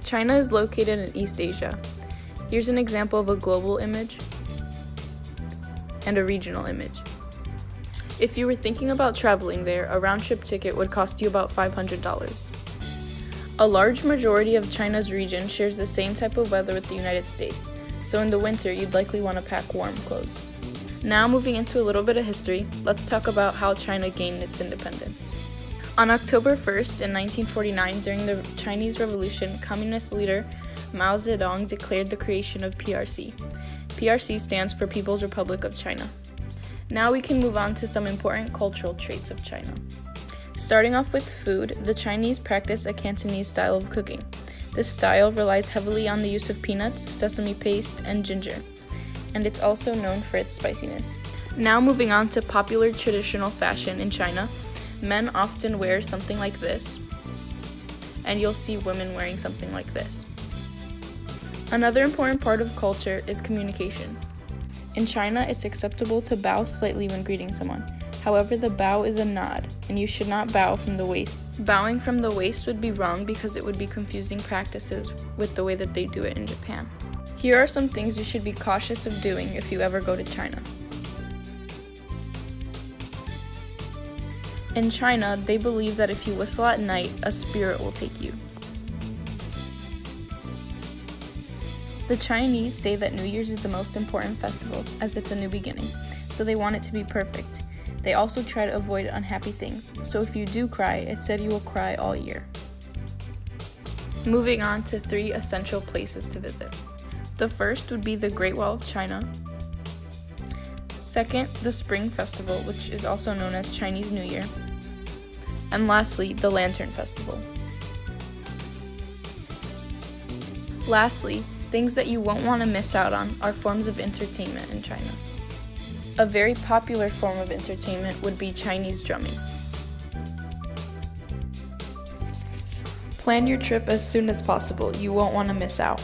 China is located in East Asia. Here's an example of a global image and a regional image. If you were thinking about traveling there, a round-trip ticket would cost you about $500. A large majority of China's region shares the same type of weather with the United States, so in the winter you'd likely want to pack warm clothes. Now moving into a little bit of history, let's talk about how China gained its independence. On October 1st in 1949, during the Chinese Revolution, Communist leader Mao Zedong declared the creation of PRC. PRC stands for People's Republic of China. Now we can move on to some important cultural traits of China. Starting off with food, the Chinese practice a Cantonese style of cooking. This style relies heavily on the use of peanuts, sesame paste, and ginger, and it's also known for its spiciness. Now moving on to popular traditional fashion in China, men often wear something like this, and you'll see women wearing something like this. Another important part of culture is communication. In China, it's acceptable to bow slightly when greeting someone. However, the bow is a nod, and you should not bow from the waist. Bowing from the waist would be wrong because it would be confusing practices with the way that they do it in Japan. Here are some things you should be cautious of doing if you ever go to China. In China, they believe that if you whistle at night, a spirit will take you. The Chinese say that New Year's is the most important festival as it's a new beginning, so they want it to be perfect. They also try to avoid unhappy things, so if you do cry, it's said you will cry all year. Moving on to 3 essential places to visit. The first would be the Great Wall of China. Second, the Spring Festival, which is also known as Chinese New Year. And lastly, the Lantern Festival. Lastly, things that you won't want to miss out on are forms of entertainment in China. A very popular form of entertainment would be Chinese drumming. Plan your trip as soon as possible. You won't want to miss out.